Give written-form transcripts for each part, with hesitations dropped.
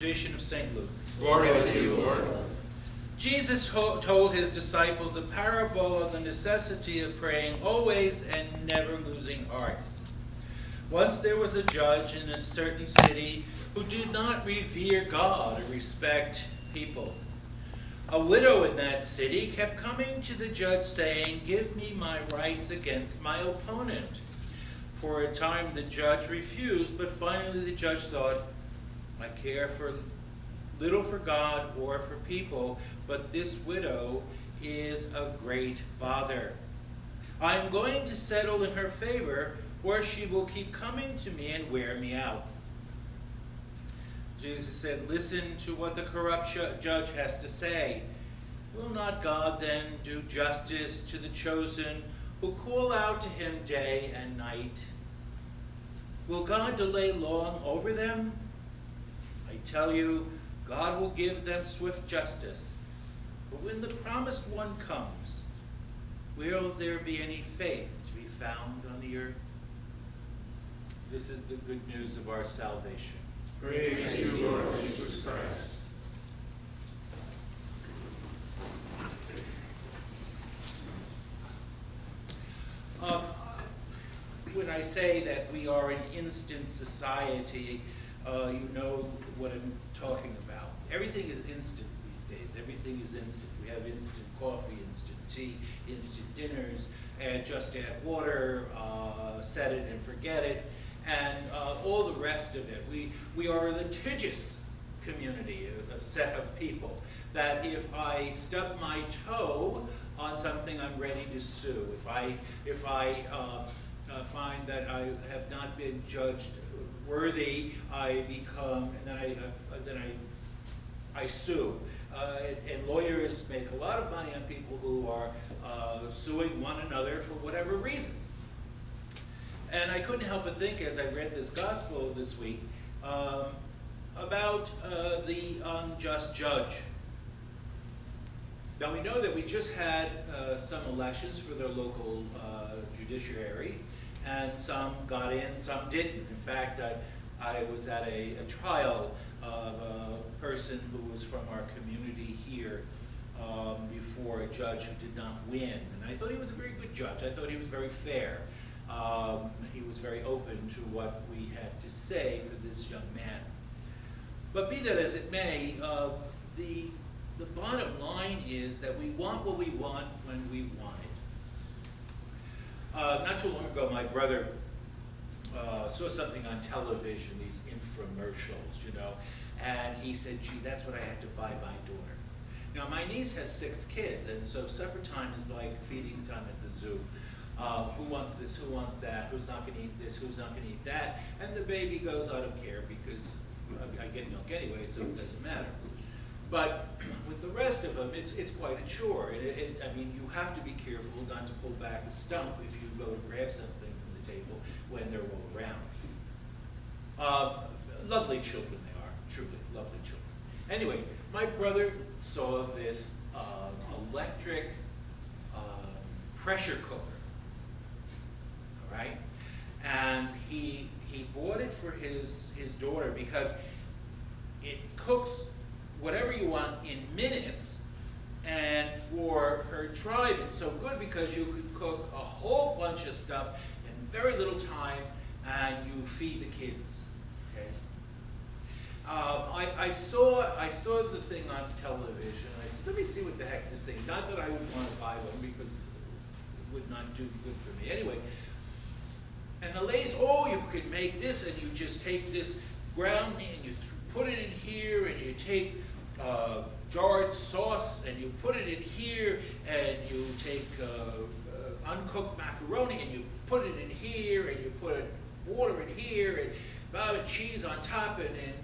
Tradition of St. Luke. Glory to you, Lord. Jesus told his disciples a parable of the necessity of praying always and never losing heart. Once there was a judge in a certain city who did not revere God or respect people. A widow in that city kept coming to the judge saying, "Give me my rights against my opponent." For a time the judge refused, but finally the judge thought, "I care little for God or for people, but this widow is a great bother. I am going to settle in her favor, or she will keep coming to me and wear me out." Jesus said, "Listen to what the corrupt judge has to say. Will not God then do justice to the chosen who call out to him day and night? Will God delay long over them? I tell you, God will give them swift justice. But when the promised one comes, will there be any faith to be found on the earth?" This is the good news of our salvation. Praise to you, Lord Jesus Christ. When I say that we are an instant society, you know what I'm talking about. Everything is instant these days. Everything is instant. We have instant coffee, instant tea, instant dinners, and just add water, set it and forget it, and all the rest of it. We are a litigious community, a set of people, that if I stub my toe on something, I'm ready to sue. If I find that I have not been judged worthy, I become, and then I sue. And lawyers make a lot of money on people who are suing one another for whatever reason. And I couldn't help but think, as I read this gospel this week, about the unjust judge. Now we know that we just had some elections for the local judiciary, and some got in, some didn't. In fact, I was at a trial of a person who was from our community here before a judge who did not win. And I thought he was a very good judge. I thought he was very fair. He was very open to what we had to say for this young man. But be that as it may, the bottom line is that we want what we want when we want it. Not too long ago, my brother saw something on television, these infomercials, and he said, "Gee, that's what I have to buy my daughter." Now, my niece has 6 kids, and so supper time is like feeding time at the zoo. Who wants this, who wants that, who's not going to eat this, who's not going to eat that, and the baby goes, "I don't care because I get milk anyway, so it doesn't matter." But with the rest of them, it's quite a chore. I mean, you have to be careful not to pull back a stump if you go to grab something from the table when they're all around. Lovely children they are, truly lovely children. Anyway, my brother saw this electric pressure cooker, all right? And he bought it for his daughter because it cooks whatever you want in minutes, and for her tribe it's so good because you could cook a whole bunch of stuff in very little time and you feed the kids. Okay. I saw the thing on television. I said, let me see what the heck this thing. Not that I would want to buy one because it would not do good for me anyway. And the ladies, you could make this, and you just take this ground meat and you put it in here, and you take jarred sauce and you put it in here, and you take uncooked macaroni and you put it in here, and you put water in here, and cheese on top, and then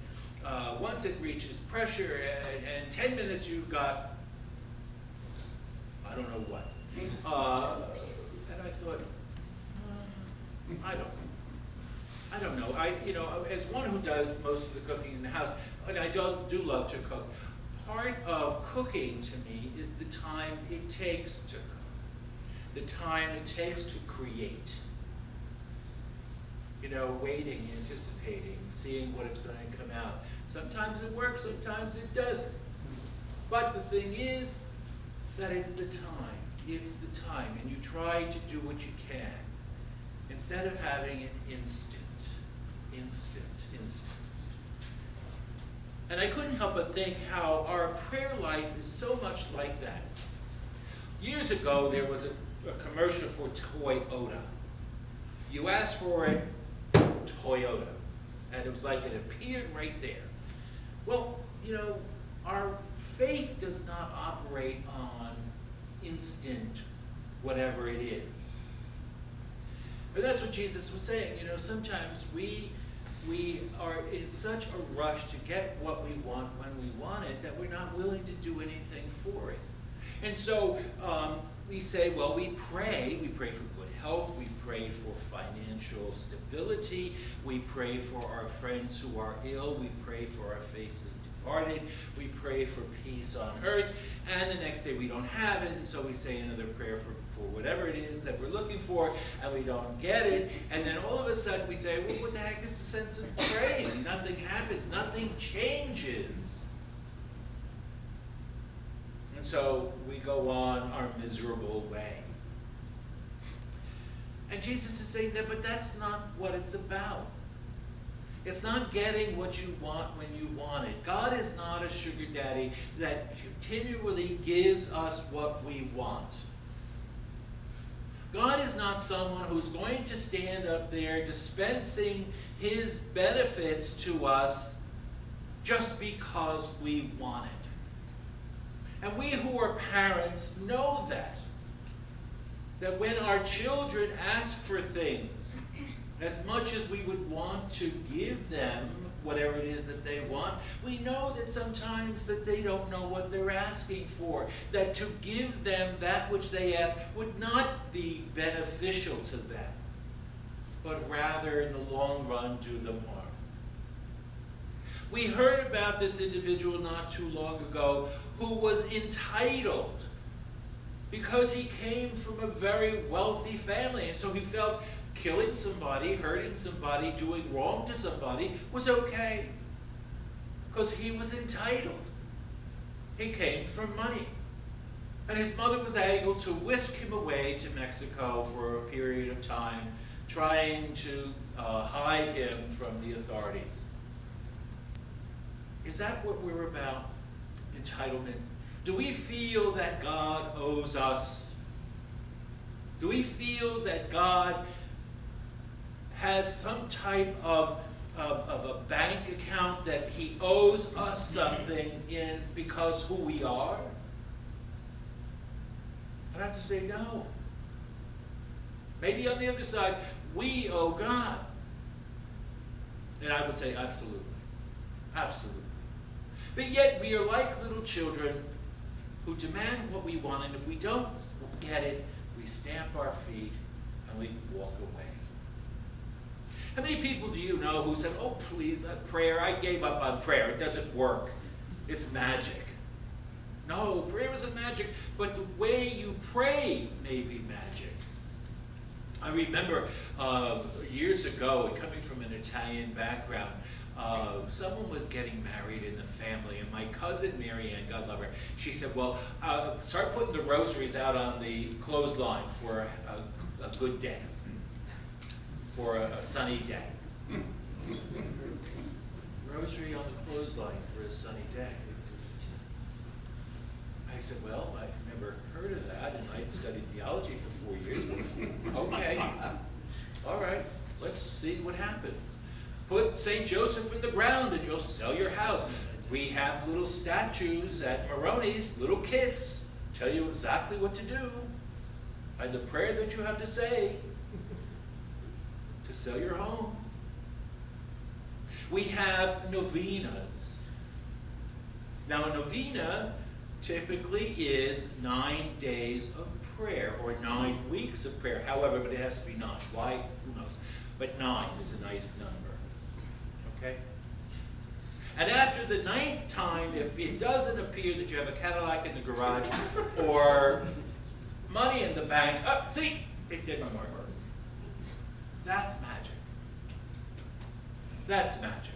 once it reaches pressure, and 10 minutes you've got I don't know what. And I thought, I don't know. As one who does most of the cooking in the house, and I do love to cook, part of cooking to me is the time it takes to cook, the time it takes to create. waiting, anticipating, seeing what it's going to come out. Sometimes it works, sometimes it doesn't. But the thing is that it's the time. It's the time. And you try to do what you can. Instead of having it instant. And I couldn't help but think how our prayer life is so much like that. Years ago, there was a commercial for Toyota. You asked for it, Toyota. And it was like it appeared right there. Well, our faith does not operate on instant whatever it is. But that's what Jesus was saying. Sometimes we are in such a rush to get what we want when we want it that we're not willing to do anything for it. And so we say, well, we pray for good health, we pray for financial stability, we pray for our friends who are ill, we pray for our faithfully departed, we pray for peace on earth, and the next day we don't have it, and so we say another prayer for whatever it is that we're looking for, and we don't get it, and then all of a sudden we say, well, what the heck is the sense of praying? Nothing happens, nothing changes. And so we go on our miserable way. And Jesus is saying that, but that's not what it's about. It's not getting what you want when you want it. God is not a sugar daddy that continually gives us what we want. God is not someone who's going to stand up there dispensing his benefits to us just because we want it. And we who are parents know that when our children ask for things, as much as we would want to give them whatever it is that they want, we know that sometimes that they don't know what they're asking for, that to give them that which they ask would not be beneficial to them, but rather in the long run do them harm. We heard about this individual not too long ago who was entitled because he came from a very wealthy family, and so he felt killing somebody, hurting somebody, doing wrong to somebody was okay because he was entitled. He came from money. And his mother was able to whisk him away to Mexico for a period of time, trying to hide him from the authorities. Is that what we're about? Entitlement? Do we feel that God owes us? Do we feel that God has some type of a bank account that he owes us something in because who we are? I'd have to say no. Maybe on the other side, we owe God. And I would say absolutely. Absolutely. But yet we are like little children who demand what we want, and if we don't get it, we stamp our feet and we walk away. How many people do you know who said, oh please, prayer, I gave up on prayer, it doesn't work, it's magic. No, prayer isn't magic, but the way you pray may be magic. I remember years ago, coming from an Italian background, someone was getting married in the family, and my cousin Marianne, God love her, she said, well, start putting the rosaries out on the clothesline for a good day, for a sunny day. Rosary on the clothesline for a sunny day. I said, well, I've never heard of that, and I studied theology for 4 years, but okay, all right, let's see what happens. Put St. Joseph in the ground and you'll sell your house. We have little statues at Moroni's, little kids, tell you exactly what to do and the prayer that you have to say to sell your home. We have novenas. Now a novena typically is 9 days of prayer or 9 weeks of prayer. However, but it has to be 9. Why? Who knows? But 9 is a nice number. Okay? And after the 9th time, if it doesn't appear that you have a Cadillac in the garage or money in the bank, see, it didn't work. That's magic. That's magic.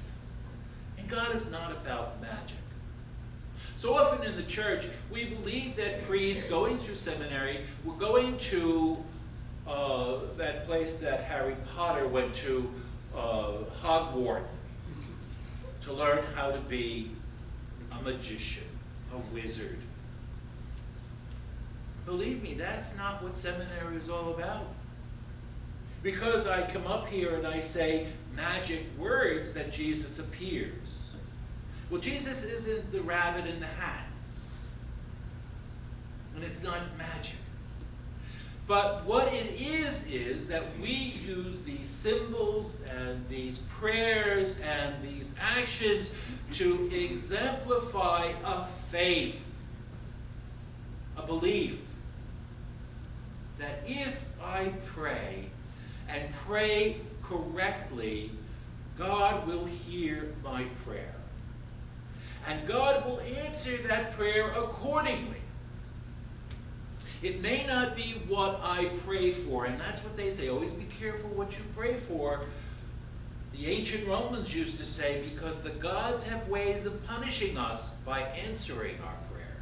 And God is not about magic. So often in the church, we believe that priests going through seminary were going to that place that Harry Potter went to, Hogwarts, to learn how to be a magician, a wizard. Believe me, that's not what seminary is all about. Because I come up here and I say magic words that Jesus appears. Well, Jesus isn't the rabbit in the hat. And it's not magic. But what it is that we use these symbols and these prayers and these actions to exemplify a faith, a belief, that if I pray and pray correctly, God will hear my prayer. And God will answer that prayer accordingly. It may not be what I pray for, and that's what they say. Always be careful what you pray for. The ancient Romans used to say, because the gods have ways of punishing us by answering our prayer.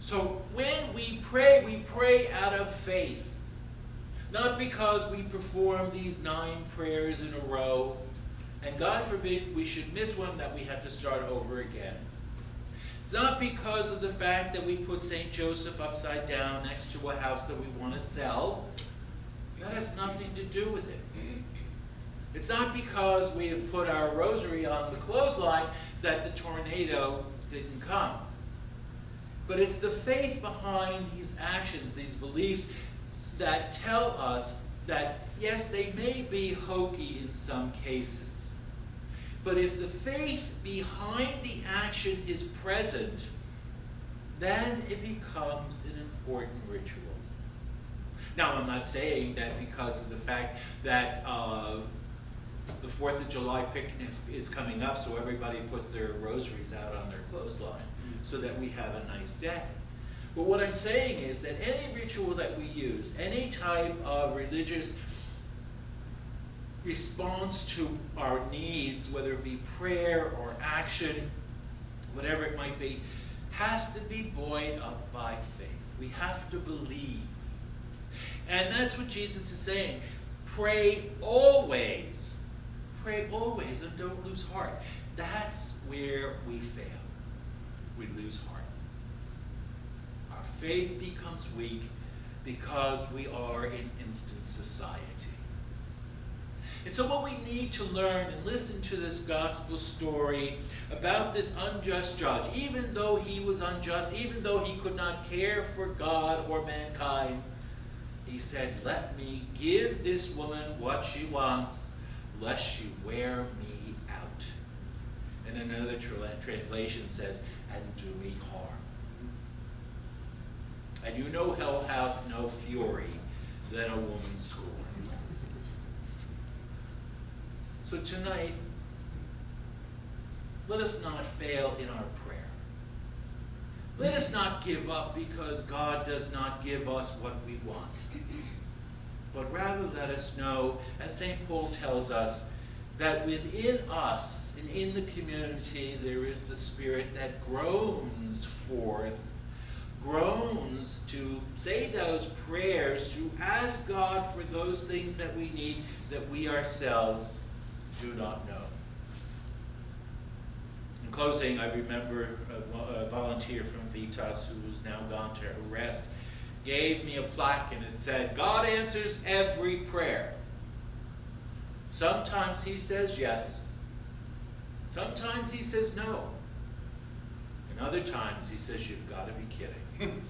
So when we pray out of faith. Not because we perform these 9 prayers in a row, and God forbid we should miss one that we have to start over again. It's not because of the fact that we put St. Joseph upside down next to a house that we want to sell. That has nothing to do with it. It's not because we have put our rosary on the clothesline that the tornado didn't come. But it's the faith behind these actions, these beliefs, that tell us that, yes, they may be hokey in some cases. But if the faith behind the action is present, then it becomes an important ritual. Now, I'm not saying that because of the fact that the 4th of July picnic is coming up, so everybody put their rosaries out on their clothesline so that we have a nice day. But what I'm saying is that any ritual that we use, any type of religious response to our needs, whether it be prayer or action, whatever it might be, has to be buoyed up by faith. We have to believe. And that's what Jesus is saying. Pray always. Pray always and don't lose heart. That's where we fail. We lose heart. Our faith becomes weak because we are in instant society. And so what we need to learn and listen to this gospel story about this unjust judge, even though he was unjust, even though he could not care for God or mankind, he said, let me give this woman what she wants, lest she wear me out. And another translation says, and do me harm. And you know hell hath no fury than a woman's scorn. So tonight, let us not fail in our prayer. Let us not give up because God does not give us what we want. But rather let us know, as St. Paul tells us, that within us and in the community there is the Spirit that groans forth, groans to say those prayers, to ask God for those things that we need that we ourselves do not know. In closing, I remember a volunteer from Vitas who is now gone to rest gave me a plaque and it said, God answers every prayer. Sometimes he says yes. Sometimes he says no. And other times he says, you've got to be kidding.